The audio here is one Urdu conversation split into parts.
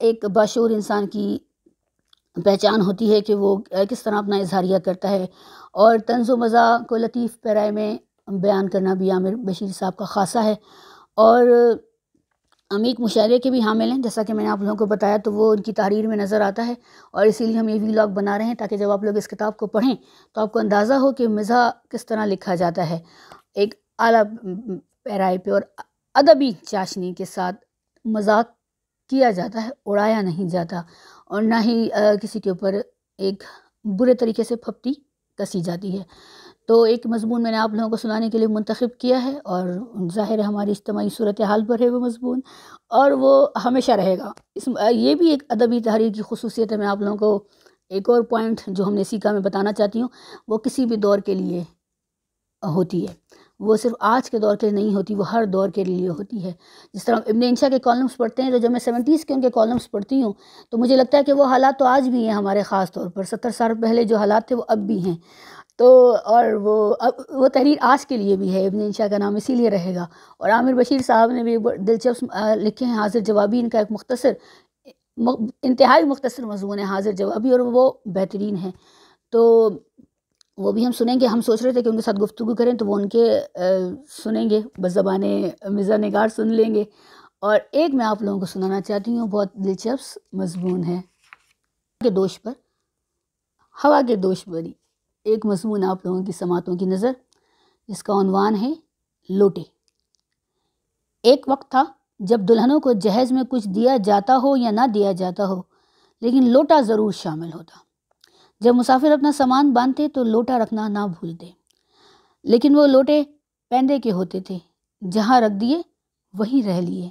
ایک باشعور انسان کی پہچان ہوتی ہے کہ وہ کس طرح اپنا اظہاریہ کرتا ہے، اور طنز و مزاح کو لطیف پیرائے میں بیان کرنا بھی عامر بشیر صاحب کا خاصہ ہے، اور عمیق مشاعرے کے بھی حامل ہیں، جیسا کہ میں نے آپ لوگوں کو بتایا تو وہ ان کی تحریر میں نظر آتا ہے، اور اسی لیے ہم یہ ویلاگ بنا رہے ہیں تاکہ جب آپ لوگ اس کتاب کو پڑھیں تو آپ کو اندازہ ہو کہ مزاح کس طرح لکھا جاتا ہے، ایک اعلیٰ پیرائے پہ اور ادبی چاشنی کے ساتھ مذاق کیا جاتا ہے، اڑایا نہیں جاتا، اور نہ ہی کسی کے اوپر ایک برے طریقے سے پھپتی کسی جاتی ہے۔ تو ایک مضمون میں نے آپ لوگوں کو سنانے کے لیے منتخب کیا ہے، اور ظاہر ہے ہماری اجتماعی صورتحال پر ہے وہ مضمون، اور وہ ہمیشہ رہے گا۔ یہ بھی ایک ادبی تحریر کی خصوصیت ہے۔ میں آپ لوگوں کو ایک اور پوائنٹ جو ہم نے سیکھا میں بتانا چاہتی ہوں، وہ کسی بھی دور کے لیے ہوتی ہے، وہ صرف آج کے دور کے نہیں ہوتی، وہ ہر دور کے لیے ہوتی ہے۔ جس طرح ابن انشا کے کالمز پڑھتے ہیں، تو جب میں 70s کے ان کے کالمز پڑھتی ہوں تو مجھے لگتا ہے کہ وہ حالات تو آج بھی ہیں ہمارے، خاص طور پر 70 سال پہلے جو حالات تھے وہ اب بھی ہیں، تو اور وہ تحریر آج کے لیے بھی ہے۔ ابن انشا کا نام اسی لیے رہے گا، اور عامر بشیر صاحب نے بھی دلچسپ لکھے ہیں حاضر جوابی، ان کا ایک مختصر انتہائی مختصر مضمون ہے حاضر جوابی، اور وہ بہترین ہے، تو وہ بھی ہم سنیں گے۔ ہم سوچ رہے تھے کہ ان کے ساتھ گفتگو کریں تو وہ ان کے سنیں گے، بزبان مزاح نگار سن لیں گے، اور ایک میں آپ لوگوں کو سنانا چاہتی ہوں، بہت دلچسپ مضمون ہے کہ دوش پر ہوا کے دوش بری، ایک مضمون آپ لوگوں کی سماعتوں کی نظر، جس کا عنوان ہے لوٹے۔ ایک وقت تھا جب دلہنوں کو جہیز میں کچھ دیا جاتا ہو یا نہ دیا جاتا ہو، لیکن لوٹا ضرور شامل ہوتا۔ جب مسافر اپنا سامان باندھتے تو لوٹا رکھنا نہ بھولتے، لیکن وہ لوٹے پیندے کے ہوتے تھے، جہاں رکھ دیے وہیں رہ لیے۔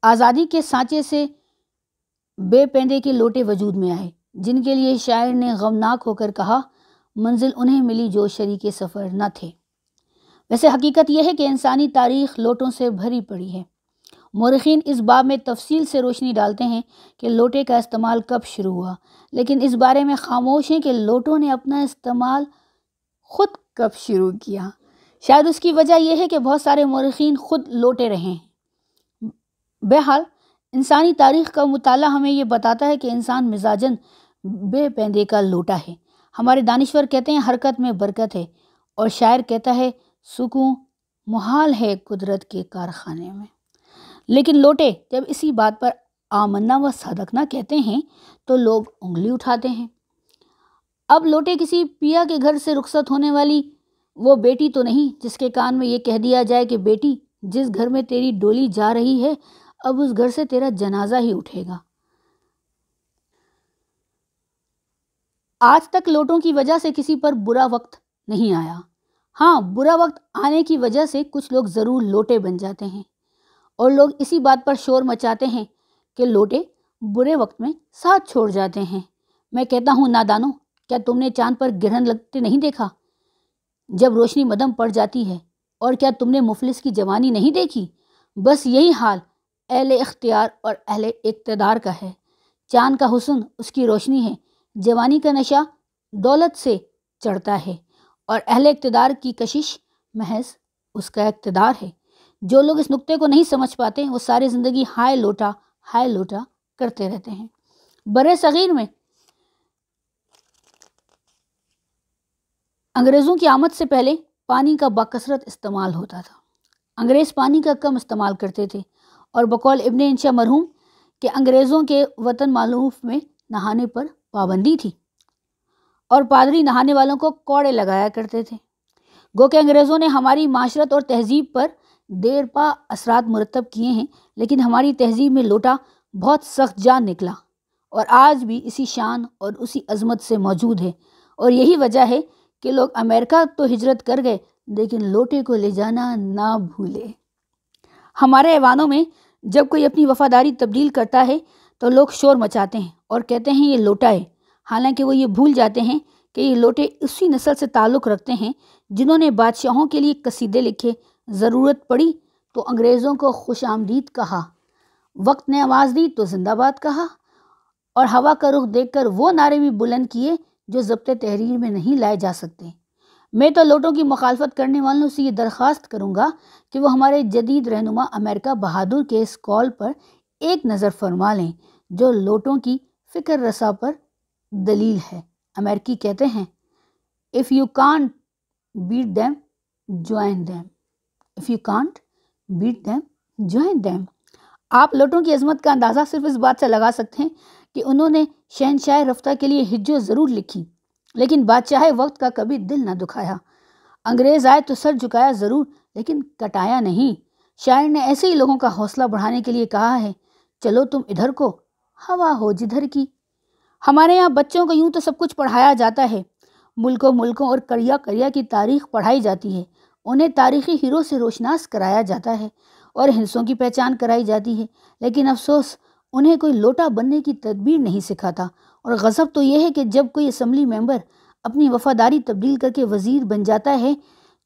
آزادی کے سانچے سے بے پیندے کے لوٹے وجود میں آئے، جن کے لیے شاعر نے غمناک ہو کر کہا، منزل انہیں ملی جو شریک سفر نہ تھے۔ ویسے حقیقت یہ ہے کہ انسانی تاریخ لوٹوں سے بھری پڑی ہے۔ مورخین اس باب میں تفصیل سے روشنی ڈالتے ہیں کہ لوٹے کا استعمال کب شروع ہوا، لیکن اس بارے میں خاموش ہیں کہ لوٹوں نے اپنا استعمال خود کب شروع کیا۔ شاید اس کی وجہ یہ ہے کہ بہت سارے مورخین خود لوٹے رہے ہیں۔ بہرحال انسانی تاریخ کا مطالعہ ہمیں یہ بتاتا ہے کہ انسان مزاجاً بے پیندے کا لوٹا ہے۔ ہمارے دانشور کہتے ہیں حرکت میں برکت ہے، اور شاعر کہتا ہے سکون محال ہے قدرت کے کارخانے میں۔ لیکن لوٹے جب اسی بات پر آمنا و صادقنا کہتے ہیں تو لوگ انگلی اٹھاتے ہیں۔ اب لوٹے کسی پیا کے گھر سے رخصت ہونے والی وہ بیٹی تو نہیں جس کے کان میں یہ کہہ دیا جائے کہ بیٹی، جس گھر میں تیری ڈولی جا رہی ہے اب اس گھر سے تیرا جنازہ ہی اٹھے گا۔ آج تک لوٹوں کی وجہ سے کسی پر برا وقت نہیں آیا۔ ہاں، برا وقت آنے کی وجہ سے کچھ لوگ ضرور لوٹے بن جاتے ہیں، اور لوگ اسی بات پر شور مچاتے ہیں کہ لوٹے برے وقت میں ساتھ چھوڑ جاتے ہیں۔ میں کہتا ہوں نادانو، کیا تم نے چاند پر گرہن لگتے نہیں دیکھا جب روشنی مدھم پڑ جاتی ہے؟ اور کیا تم نے مفلس کی جوانی نہیں دیکھی؟ بس یہی حال اہل اختیار اور اہل اقتدار کا ہے۔ چاند کا حسن اس کی روشنی ہے، جوانی کا نشہ دولت سے چڑھتا ہے، اور اہل اقتدار کی کشش محض اس کا اقتدار ہے۔ جو لوگ اس نقطے کو نہیں سمجھ پاتے وہ ساری زندگی ہائے لوٹا کرتے رہتے ہیں۔ برِ صغیر میں انگریزوں کی آمد سے پہلے پانی کا بکثرت استعمال ہوتا تھا۔ انگریز پانی کا کم استعمال کرتے تھے، اور بقول ابن انشا مرحوم کہ انگریزوں کے وطن معلوف میں نہانے پر پابندی تھی، اور پادری نہانے والوں کو کوڑے لگایا کرتے تھے۔ گو کہ انگریزوں نے ہماری معاشرت اور تہذیب پر دیر پا اثرات مرتب کیے ہیں، لیکن ہماری تہذیب میں لوٹا بہت سخت جان نکلا، اور آج بھی اسی شان اور اسی عظمت سے موجود ہے۔ اور یہی وجہ ہے کہ لوگ امریکہ تو ہجرت کر گئے لیکن لوٹے کو لے جانا نہ بھولے۔ ہمارے ایوانوں میں جب کوئی اپنی وفاداری تبدیل کرتا ہے تو لوگ شور مچاتے ہیں اور کہتے ہیں یہ لوٹا ہے، حالانکہ وہ یہ بھول جاتے ہیں کہ یہ لوٹے اسی نسل سے تعلق رکھتے ہیں جنہوں نے بادشاہوں کے لیے قصیدے لکھے، ضرورت پڑی تو انگریزوں کو خوش آمدید کہا، وقت نے آواز دی تو زندہ باد کہا، اور ہوا کا رخ دیکھ کر وہ نعرے بھی بلند کیے جو ضبط تحریر میں نہیں لائے جا سکتے۔ میں تو لوٹوں کی مخالفت کرنے والوں سے یہ درخواست کروں گا کہ وہ ہمارے جدید رہنما امریکہ بہادر کے اس قول پر ایک نظر فرما لیں جو لوٹوں کی فکر رسا پر دلیل ہے۔ امریکی کہتے ہیں if you can't beat them, join them. if you can't beat them, join them. آپ لوٹوں کی عظمت کا اندازہ صرف اس بات سے لگا سکتے ہیں کہ انہوں نے شہنشاہ رفتہ کے لیے ہجو ضرور لکھی، لیکن بادشاہ وقت کا کبھی دل نہ دکھایا۔ انگریز آئے تو سر جھکایا ضرور، لیکن کٹایا نہیں۔ شاعر نے ایسے ہی لوگوں کا حوصلہ بڑھانے کے لیے کہا ہے، چلو تم ادھر کو، ہوا ہو جدھر کی۔ ہمارے یہاں بچوں کو یوں تو سب کچھ پڑھایا جاتا ہے، ملکوں اور کریا کی تاریخ پڑھائی جاتی ہے، انہیں تاریخی ہیرو سے روشناس کرایا جاتا ہے اور ہندسوں کی پہچان کرائی جاتی ہے، لیکن افسوس انہیں کوئی لوٹا بننے کی تدبیر نہیں سکھاتا۔ اور غضب تو یہ ہے کہ جب کوئی اسمبلی ممبر اپنی وفاداری تبدیل کر کے وزیر بن جاتا ہے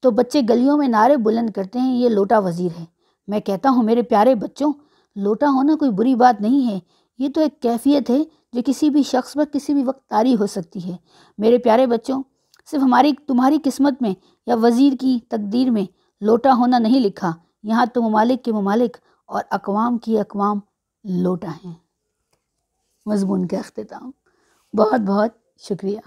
تو بچے گلیوں میں نعرے بلند کرتے ہیں، یہ لوٹا وزیر ہے۔ میں کہتا ہوں میرے پیارے بچوں، لوٹا ہونا کوئی بری بات نہیں ہے، یہ تو ایک کیفیت ہے جو کسی بھی شخص پر کسی بھی وقت طاری ہو سکتی ہے۔ میرے پیارے بچوں، صرف تمہاری قسمت میں یا وزیر کی تقدیر میں لوٹا ہونا نہیں لکھا، یہاں تو ممالک کے ممالک اور اقوام کی اقوام لوٹا ہیں۔ مضمون کا اختتام۔ بہت بہت شکریہ۔